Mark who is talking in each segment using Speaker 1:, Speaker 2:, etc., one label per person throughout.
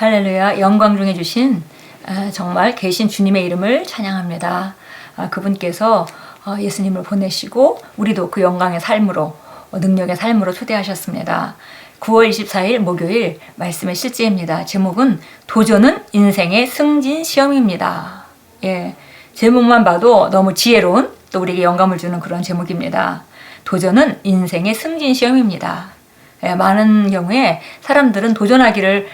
Speaker 1: 할렐루야. 영광 중에 주신 정말 계신 주님의 이름을 찬양합니다. 그분께서 예수님을 보내시고 우리도 그 영광의 삶으로 능력의 삶으로 초대하셨습니다. 9월 24일 목요일 말씀의 실제입니다. 제목은 도전은 인생의 승진 시험입니다. 예, 제목만 봐도 너무 지혜로운 또 우리에게 영감을 주는 그런 제목입니다. 도전은 인생의 승진 시험입니다. 예, 많은 경우에 사람들은 도전하기를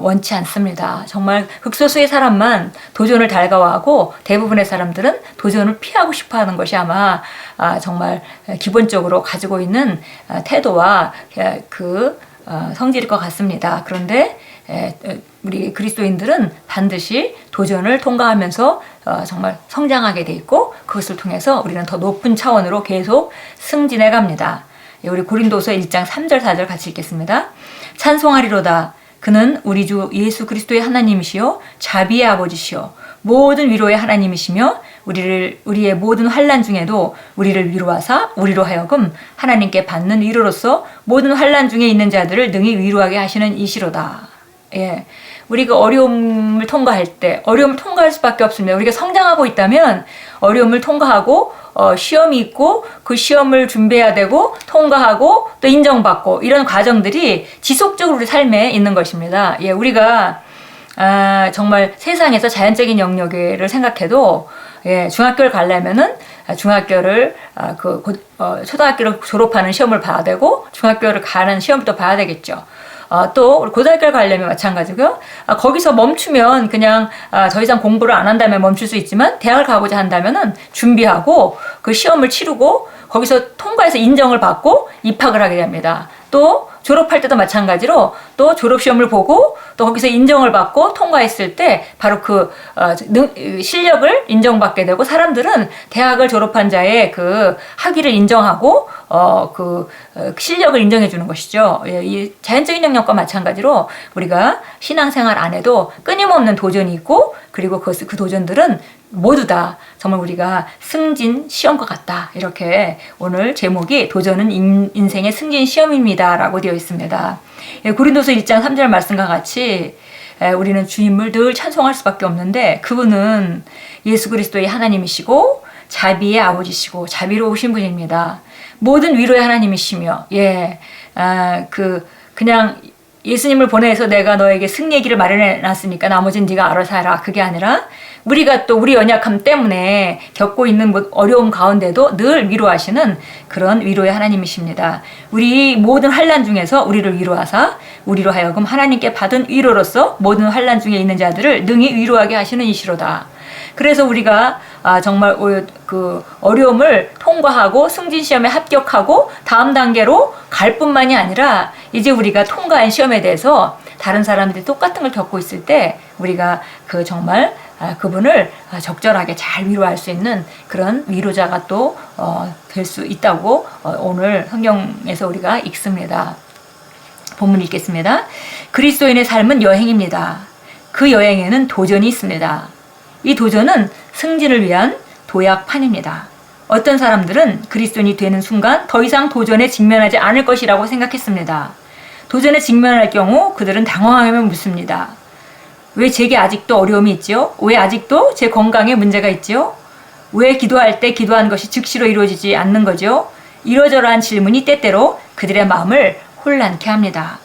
Speaker 1: 원치 않습니다. 정말 극소수의 사람만 도전을 달가워하고 대부분의 사람들은 도전을 피하고 싶어하는 것이 아마 정말 기본적으로 가지고 있는 태도와 그 성질일 것 같습니다. 그런데 우리 그리스도인들은 반드시 도전을 통과하면서 정말 성장하게 돼 있고 그것을 통해서 우리는 더 높은 차원으로 계속 승진해 갑니다. 우리 고린도서 1장 3절 4절 같이 읽겠습니다. 찬송하리로다. 그는 우리 주 예수 그리스도의 하나님이시요 자비의 아버지시요 모든 위로의 하나님이시며 우리의 모든 환난 중에도 우리를 위로하사 우리로 하여금 하나님께 받는 위로로서 모든 환난 중에 있는 자들을 능히 위로하게 하시는 이시로다. 예. 우리가 어려움을 통과할 때 어려움을 통과할 수밖에 없습니다. 우리가 성장하고 있다면 어려움을 통과하고 시험이 있고 그 시험을 준비해야 되고 통과하고 또 인정받고 이런 과정들이 지속적으로 우리 삶에 있는 것입니다. 예, 우리가 정말 세상에서 자연적인 영역을 생각해도 예, 중학교를 가려면은 중학교를 초등학교를 졸업하는 시험을 봐야 되고 중학교를 가는 시험을 또 봐야 되겠죠. 또 우리 고등학교를 가려면 마찬가지고요. 거기서 멈추면 그냥 더 이상 공부를 안 한다면 멈출 수 있지만 대학을 가고자 한다면은 준비하고 그 시험을 치르고 거기서 통과해서 인정을 받고 입학을 하게 됩니다. 또 졸업할 때도 마찬가지로 또 졸업시험을 보고 또 거기서 인정을 받고 통과했을 때 바로 그 실력을 인정받게 되고 사람들은 대학을 졸업한 자의 그 학위를 인정하고 그 실력을 인정해 주는 것이죠. 예, 이 자연적인 영역과 마찬가지로 우리가 신앙생활 안에도 끊임없는 도전이 있고 그리고 그 도전들은 모두 다 정말 우리가 승진 시험과 같다. 이렇게 오늘 제목이 도전은 인생의 승진 시험입니다. 라고 되어 있습니다. 고린도서 1장 3절 말씀과 같이 우리는 주님을 늘 찬송할 수밖에 없는데 그분은 예수 그리스도의 하나님이시고 자비의 아버지시고 자비로우신 분입니다. 모든 위로의 하나님이시며 그냥 예수님을 보내서 내가 너에게 승리의 길을 마련해 놨으니까 나머지는 네가 알아서 해라. 그게 아니라 우리가 또 우리 연약함 때문에 겪고 있는 어려움 가운데도 늘 위로하시는 그런 위로의 하나님이십니다. 우리 모든 환난 중에서 우리를 위로하사 우리로 하여금 하나님께 받은 위로로서 모든 환난 중에 있는 자들을 능히 위로하게 하시는 이시로다. 그래서 우리가 정말 그 어려움을 통과하고 승진시험에 합격하고 다음 단계로 갈 뿐만이 아니라 이제 우리가 통과한 시험에 대해서 다른 사람들이 똑같은 걸 겪고 있을 때 우리가 정말 그분을 적절하게 잘 위로할 수 있는 그런 위로자가 또 될 수 있다고 오늘 성경에서 우리가 읽습니다. 본문 읽겠습니다. 그리스도인의 삶은 여행입니다. 그 여행에는 도전이 있습니다. 이 도전은 승진을 위한 도약판입니다. 어떤 사람들은 그리스도인이 되는 순간 더 이상 도전에 직면하지 않을 것이라고 생각했습니다. 도전에 직면할 경우 그들은 당황하며 묻습니다. 왜 제게 아직도 어려움이 있지요? 왜 아직도 제 건강에 문제가 있지요? 왜 기도할 때 기도한 것이 즉시로 이루어지지 않는 거죠? 이러저러한 질문이 때때로 그들의 마음을 혼란케 합니다.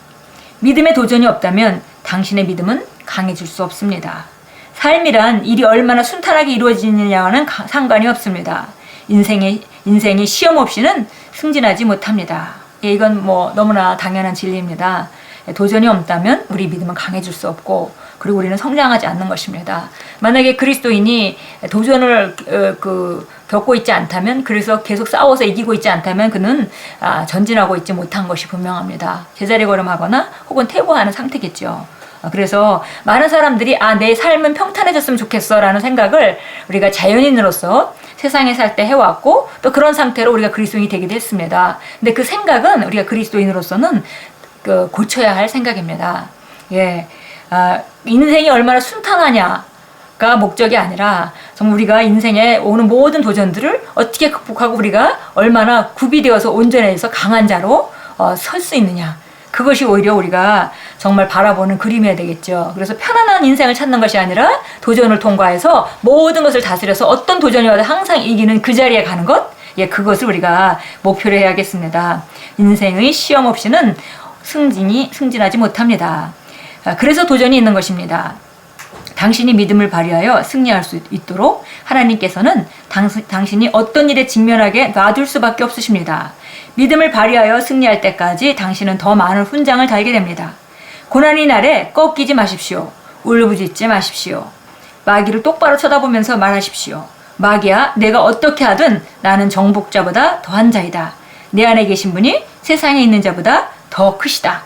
Speaker 1: 믿음의 도전이 없다면 당신의 믿음은 강해질 수 없습니다. 삶이란 일이 얼마나 순탄하게 이루어지느냐와는 상관이 없습니다. 인생의 시험 없이는 승진하지 못합니다. 이건 너무나 당연한 진리입니다. 도전이 없다면 우리 믿음은 강해질 수 없고 그리고 우리는 성장하지 않는 것입니다. 만약에 그리스도인이 도전을 겪고 있지 않다면 그래서 계속 싸워서 이기고 있지 않다면 그는 전진하고 있지 못한 것이 분명합니다. 제자리 걸음하거나 혹은 퇴보하는 상태겠죠. 그래서 많은 사람들이 내 삶은 평탄해졌으면 좋겠어 라는 생각을 우리가 자연인으로서 세상에 살 때 해왔고 또 그런 상태로 우리가 그리스도인이 되기도 했습니다. 근데 그 생각은 우리가 그리스도인으로서는 고쳐야 할 생각입니다. 예, 인생이 얼마나 순탄하냐가 목적이 아니라 정말 우리가 인생에 오는 모든 도전들을 어떻게 극복하고 우리가 얼마나 구비되어서 온전해서 강한 자로 설 수 있느냐 그것이 오히려 우리가 정말 바라보는 그림이어야 되겠죠. 그래서 편안한 인생을 찾는 것이 아니라 도전을 통과해서 모든 것을 다스려서 어떤 도전이 와도 항상 이기는 그 자리에 가는 것, 예, 그것을 우리가 목표로 해야겠습니다. 인생의 시험 없이는 승진하지 못합니다. 그래서 도전이 있는 것입니다. 당신이 믿음을 발휘하여 승리할 수 있도록 하나님께서는 당신이 어떤 일에 직면하게 놔둘 수밖에 없으십니다. 믿음을 발휘하여 승리할 때까지 당신은 더 많은 훈장을 달게 됩니다. 고난의 날에 꺾이지 마십시오. 울부짖지 마십시오. 마귀를 똑바로 쳐다보면서 말하십시오. 마귀야, 내가 어떻게 하든 나는 정복자보다 더한 자이다. 내 안에 계신 분이 세상에 있는 자보다 더 크시다.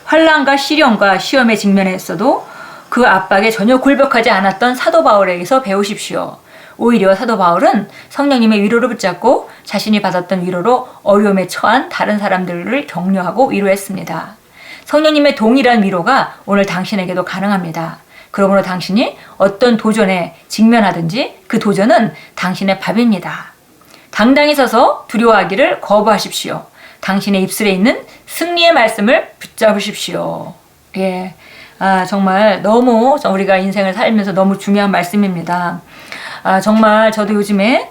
Speaker 1: 환난과 시련과 시험에 직면했어도 그 압박에 전혀 굴복하지 않았던 사도 바울에게서 배우십시오. 오히려 사도 바울은 성령님의 위로를 붙잡고 자신이 받았던 위로로 어려움에 처한 다른 사람들을 격려하고 위로했습니다. 성령님의 동일한 위로가 오늘 당신에게도 가능합니다. 그러므로 당신이 어떤 도전에 직면하든지 그 도전은 당신의 밥입니다. 당당히 서서 두려워하기를 거부하십시오. 당신의 입술에 있는 승리의 말씀을 붙잡으십시오. 예, 정말 너무 우리가 인생을 살면서 너무 중요한 말씀입니다. 정말 저도 요즘에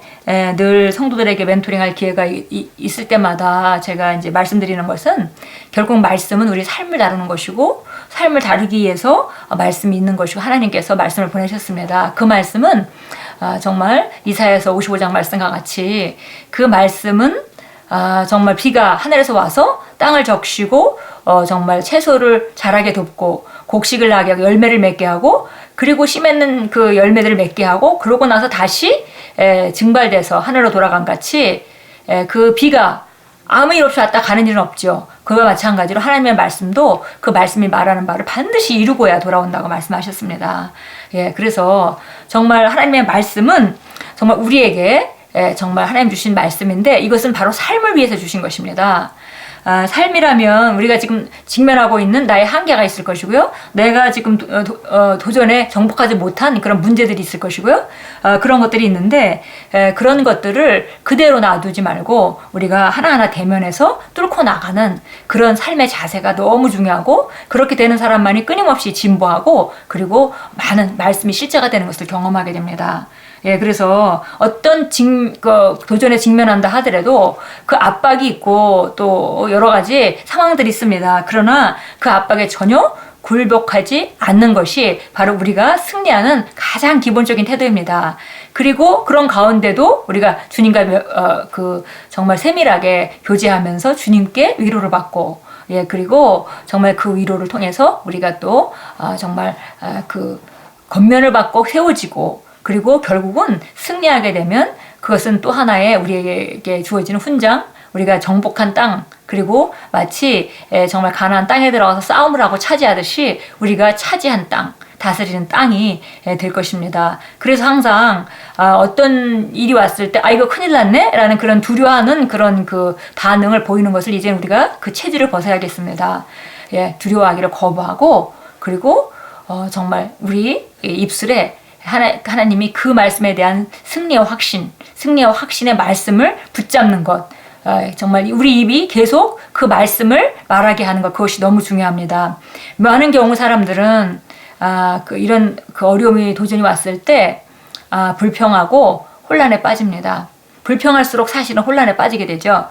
Speaker 1: 늘 성도들에게 멘토링할 기회가 있을 때마다 제가 이제 말씀드리는 것은 결국 말씀은 우리 삶을 다루는 것이고 삶을 다루기 위해서 말씀이 있는 것이고 하나님께서 말씀을 보내셨습니다. 그 말씀은 정말 이사야서 55장 말씀과 같이 그 말씀은 정말 비가 하늘에서 와서 땅을 적시고 정말 채소를 자라게 돕고 곡식을 나게 하고 열매를 맺게 하고 그리고 씨 맺는 그 열매들을 맺게 하고 그러고 나서 다시 증발돼서 하늘로 돌아간 같이 그 비가 아무 일 없이 왔다 가는 일은 없죠. 그와 마찬가지로 하나님의 말씀도 그 말씀이 말하는 바를 반드시 이루고야 돌아온다고 말씀하셨습니다. 예, 그래서 정말 하나님의 말씀은 정말 우리에게 정말 하나님 주신 말씀인데 이것은 바로 삶을 위해서 주신 것입니다. 삶이라면 우리가 지금 직면하고 있는 나의 한계가 있을 것이고요. 내가 지금 도전에 정복하지 못한 그런 문제들이 있을 것이고요. 그런 것들이 있는데 그런 것들을 그대로 놔두지 말고 우리가 하나하나 대면해서 뚫고 나가는 그런 삶의 자세가 너무 중요하고 그렇게 되는 사람만이 끊임없이 진보하고 그리고 많은 말씀이 실제가 되는 것을 경험하게 됩니다. 예, 그래서 어떤 도전에 직면한다 하더라도 그 압박이 있고 또 여러 가지 상황들이 있습니다. 그러나 그 압박에 전혀 굴복하지 않는 것이 바로 우리가 승리하는 가장 기본적인 태도입니다. 그리고 그런 가운데도 우리가 주님과 정말 세밀하게 교제하면서 주님께 위로를 받고 예, 그리고 정말 그 위로를 통해서 우리가 또 정말 그 권면을 받고 세워지고 그리고 결국은 승리하게 되면 그것은 또 하나의 우리에게 주어지는 훈장, 우리가 정복한 땅, 그리고 마치 정말 가나안 땅에 들어가서 싸움을 하고 차지하듯이 우리가 차지한 땅, 다스리는 땅이 될 것입니다. 그래서 항상 어떤 일이 왔을 때 이거 큰일 났네? 라는 그런 두려워하는 그런 그 반응을 보이는 것을 이제 우리가 그 체질을 벗어야겠습니다. 예, 두려워하기를 거부하고 그리고 정말 우리 입술에 하나님이 그 말씀에 대한 승리와 확신의 말씀을 붙잡는 것. 정말 우리 입이 계속 그 말씀을 말하게 하는 것. 그것이 너무 중요합니다. 많은 경우 사람들은 이런 어려움이 도전이 왔을 때 불평하고 혼란에 빠집니다. 불평할수록 사실은 혼란에 빠지게 되죠.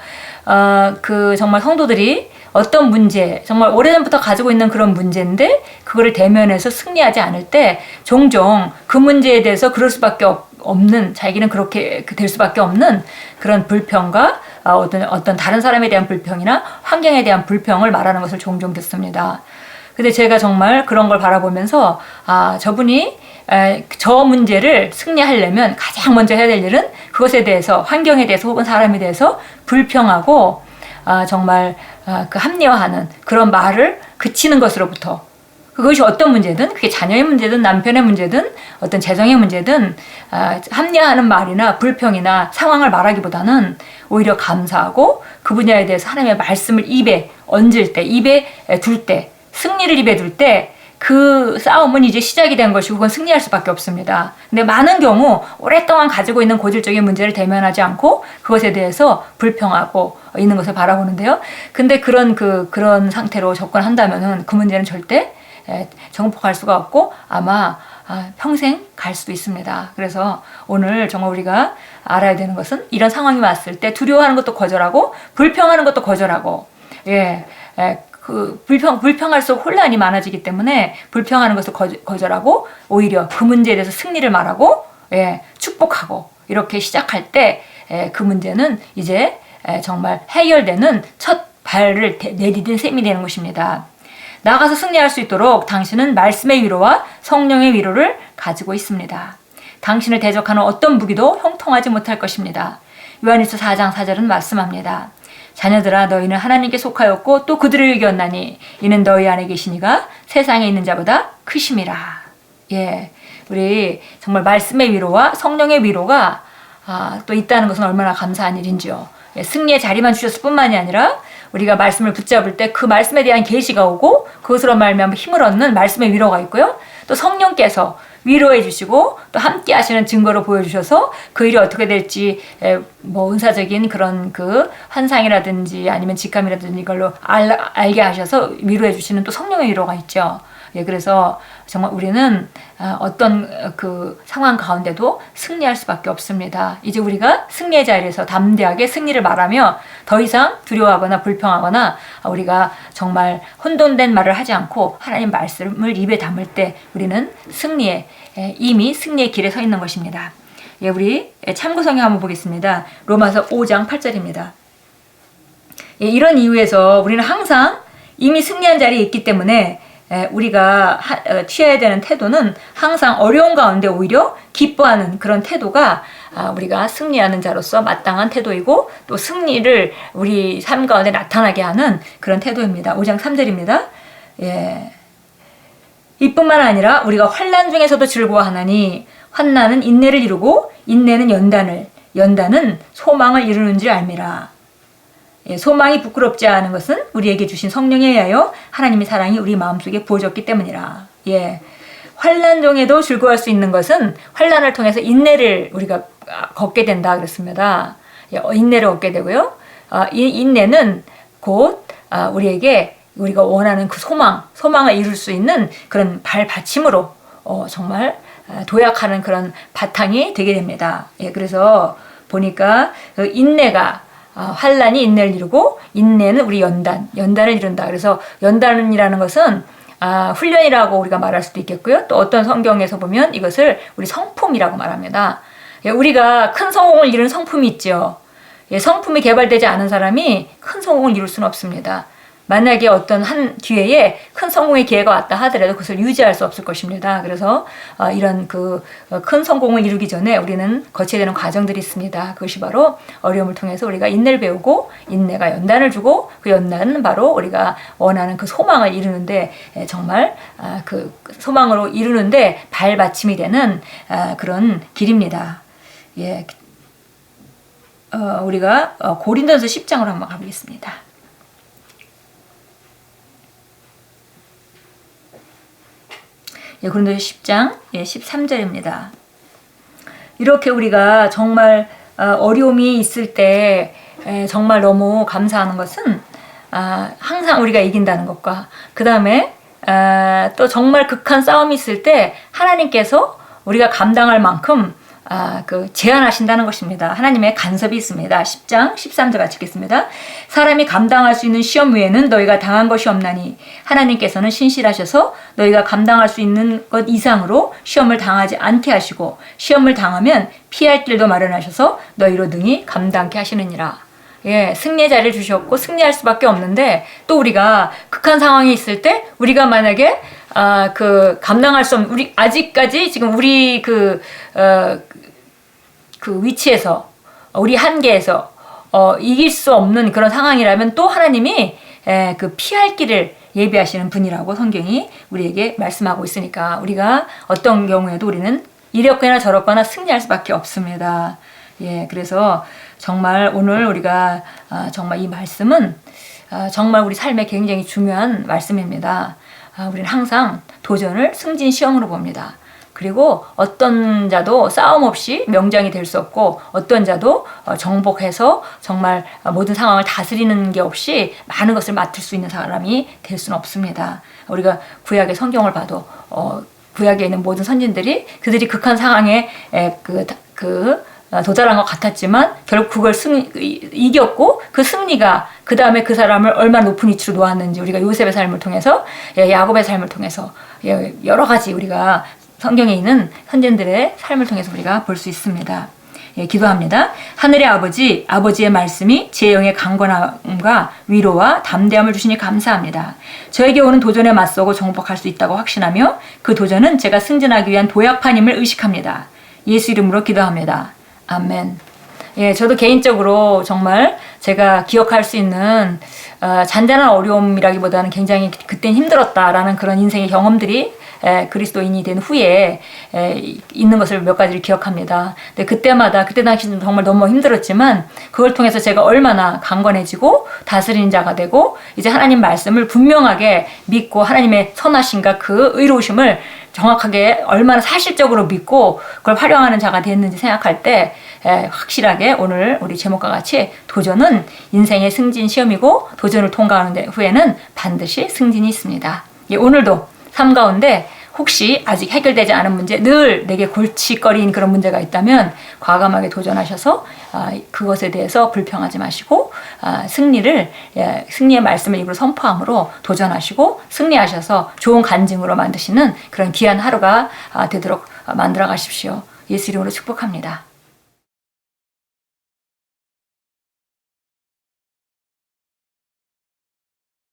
Speaker 1: 정말 성도들이 어떤 문제, 정말 오래전부터 가지고 있는 그런 문제인데 그거를 대면해서 승리하지 않을 때 종종 그 문제에 대해서 그럴 수밖에 없는, 자기는 그렇게 될 수밖에 없는 그런 불평과 어떤 다른 사람에 대한 불평이나 환경에 대한 불평을 말하는 것을 종종 듣습니다. 근데 제가 정말 그런 걸 바라보면서 저분이 저 문제를 승리하려면 가장 먼저 해야 될 일은 그것에 대해서, 환경에 대해서 혹은 사람에 대해서 불평하고 정말 그 합리화하는 그런 말을 그치는 것으로부터, 그것이 어떤 문제든, 그게 자녀의 문제든 남편의 문제든 어떤 재정의 문제든 합리화하는 말이나 불평이나 상황을 말하기보다는 오히려 감사하고 그 분야에 대해서 하나님의 말씀을 입에 얹을 때, 입에 둘 때, 승리를 입에 둘 때 그 싸움은 이제 시작이 된 것이고 그건 승리할 수밖에 없습니다. 근데 많은 경우 오랫동안 가지고 있는 고질적인 문제를 대면하지 않고 그것에 대해서 불평하고 있는 것을 바라보는데요. 근데 그런 상태로 접근한다면은 그 문제는 절대 정복할 수가 없고 아마 평생 갈 수도 있습니다. 그래서 오늘 정말 우리가 알아야 되는 것은 이런 상황이 왔을 때 두려워하는 것도 거절하고 불평하는 것도 거절하고 불평할수록 혼란이 많아지기 때문에 불평하는 것을 거절하고 오히려 그 문제에 대해서 승리를 말하고 축복하고 이렇게 시작할 때 그 문제는 이제 정말 해결되는 첫 발을 내디딘 셈이 되는 것입니다. 나가서 승리할 수 있도록 당신은 말씀의 위로와 성령의 위로를 가지고 있습니다. 당신을 대적하는 어떤 무기도 형통하지 못할 것입니다. 요한일서 4장 4절은 말씀합니다. 자녀들아 너희는 하나님께 속하였고 또 그들을 이겼나니 이는 너희 안에 계신 이가 세상에 있는 자보다 크심이라. 우리 정말 말씀의 위로와 성령의 위로가 또 있다는 것은 얼마나 감사한 일인지요. 승리의 자리만 주셨을 뿐만이 아니라 우리가 말씀을 붙잡을 때 그 말씀에 대한 계시가 오고 그것으로 말미암아 힘을 얻는 말씀의 위로가 있고요. 또 성령께서 위로해 주시고 또 함께 하시는 증거로 보여주셔서 그 일이 어떻게 될지 은사적인 그런 그 환상이라든지 아니면 직감이라든지 이걸로 알게 하셔서 위로해 주시는 또 성령의 위로가 있죠. 그래서 정말 우리는 어떤 그 상황 가운데도 승리할 수밖에 없습니다. 이제 우리가 승리의 자리에서 담대하게 승리를 말하며 더 이상 두려워하거나 불평하거나 우리가 정말 혼돈된 말을 하지 않고 하나님 말씀을 입에 담을 때 우리는 이미 승리의 길에 서 있는 것입니다. 우리 참고성경 한번 보겠습니다. 로마서 5장 8절입니다. 이런 이유에서 우리는 항상 이미 승리한 자리에 있기 때문에 우리가 취해야 되는 태도는 항상 어려운 가운데 오히려 기뻐하는 그런 태도가 우리가 승리하는 자로서 마땅한 태도이고 또 승리를 우리 삶 가운데 나타나게 하는 그런 태도입니다. 5장 3절입니다. 이뿐만 아니라 우리가 환난 중에서도 즐거워하나니 환난은 인내를 이루고 인내는 연단은 소망을 이루는 줄 알미라. 소망이 부끄럽지 않은 것은 우리에게 주신 성령에 의하여 하나님의 사랑이 우리 마음속에 부어졌기 때문이라. 환난 중에도 즐거워할 수 있는 것은 환난을 통해서 인내를 우리가 걷게 된다 그랬습니다. 인내를 얻게 되고요. 이 인내는 곧 우리에게 우리가 원하는 그 소망을 이룰 수 있는 그런 발받침으로 정말 도약하는 그런 바탕이 되게 됩니다. 그래서 보니까 그 인내가 환난이 인내를 이루고 인내는 우리 연단을 이룬다. 그래서 연단이라는 것은 훈련이라고 우리가 말할 수도 있겠고요. 또 어떤 성경에서 보면 이것을 우리 성품이라고 말합니다. 우리가 큰 성공을 이루는 성품이 있죠. 성품이 개발되지 않은 사람이 큰 성공을 이룰 수는 없습니다. 만약에 어떤 한 기회에 큰 성공의 기회가 왔다 하더라도 그것을 유지할 수 없을 것입니다. 그래서 이런 큰 성공을 이루기 전에 우리는 거쳐야 되는 과정들이 있습니다. 그것이 바로 어려움을 통해서 우리가 인내를 배우고 인내가 연단을 주고 그 연단은 바로 우리가 원하는 그 소망을 이루는데 정말 그 소망으로 이루는데 발받침이 되는 그런 길입니다. 우리가 고린도전서 10장으로 한번 가보겠습니다. 고린도서 10장 13절입니다. 이렇게 우리가 정말 어려움이 있을 때 정말 너무 감사하는 것은 항상 우리가 이긴다는 것과 그 다음에 또 정말 극한 싸움이 있을 때 하나님께서 우리가 감당할 만큼 제한하신다는 것입니다. 하나님의 간섭이 있습니다. 10장 13절 같이 읽겠습니다. 사람이 감당할 수 있는 시험 외에는 너희가 당한 것이 없나니 하나님께서는 신실하셔서 너희가 감당할 수 있는 것 이상으로 시험을 당하지 않게 하시고 시험을 당하면 피할 길도 마련하셔서 너희로 능히 감당케 하시느니라. 승리의 자리를 주셨고 승리할 수밖에 없는데 또 우리가 극한 상황이 있을 때 우리가 만약에 감당할 수 없는 우리 아직까지 지금 우리 그 위치에서 우리 한계에서 이길 수 없는 그런 상황이라면 또 하나님이 피할 길을 예비하시는 분이라고 성경이 우리에게 말씀하고 있으니까 우리가 어떤 경우에도 우리는 이렇거나 저렇거나 승리할 수밖에 없습니다. 그래서 정말 오늘 우리가 정말 이 말씀은 정말 우리 삶에 굉장히 중요한 말씀입니다. 우리는 항상 도전을 승진 시험으로 봅니다. 그리고 어떤 자도 싸움 없이 명장이 될 수 없고 어떤 자도 정복해서 정말 모든 상황을 다스리는 게 없이 많은 것을 맡을 수 있는 사람이 될 수는 없습니다. 우리가 구약의 성경을 봐도 구약에 있는 모든 선진들이 그들이 극한 상황에 도달한 것 같았지만 결국 그걸 이겼고 그 승리가 그 다음에 그 사람을 얼마나 높은 위치로 놓았는지 우리가 요셉의 삶을 통해서 야곱의 삶을 통해서 여러 가지 우리가 성경에 있는 선진들의 삶을 통해서 우리가 볼 수 있습니다. 기도합니다. 하늘의 아버지, 아버지의 말씀이 제 영의 강건함과 위로와 담대함을 주시니 감사합니다. 저에게 오는 도전에 맞서고 정복할 수 있다고 확신하며 그 도전은 제가 승진하기 위한 도약판임을 의식합니다. 예수 이름으로 기도합니다. 아멘. 저도 개인적으로 정말 제가 기억할 수 있는 잔잔한 어려움이라기보다는 굉장히 그땐 힘들었다라는 그런 인생의 경험들이 그리스도인이 된 후에 있는 것을 몇 가지를 기억합니다. 근데 그때 당시는 정말 너무 힘들었지만 그걸 통해서 제가 얼마나 강건해지고 다스리는 자가 되고 이제 하나님 말씀을 분명하게 믿고 하나님의 선하심과 그 의로우심을 정확하게 얼마나 사실적으로 믿고 그걸 활용하는 자가 됐는지 생각할 때 확실하게 오늘 우리 제목과 같이 도전은 인생의 승진 시험이고 도전을 통과하는 후에는 반드시 승진이 있습니다. 오늘도 삶 가운데 혹시 아직 해결되지 않은 문제, 늘 내게 골칫거리인 그런 문제가 있다면 과감하게 도전하셔서 그것에 대해서 불평하지 마시고 승리의 말씀을 입으로 선포함으로 도전하시고 승리하셔서 좋은 간증으로 만드시는 그런 귀한 하루가 되도록 만들어 가십시오. 예수 이름으로 축복합니다.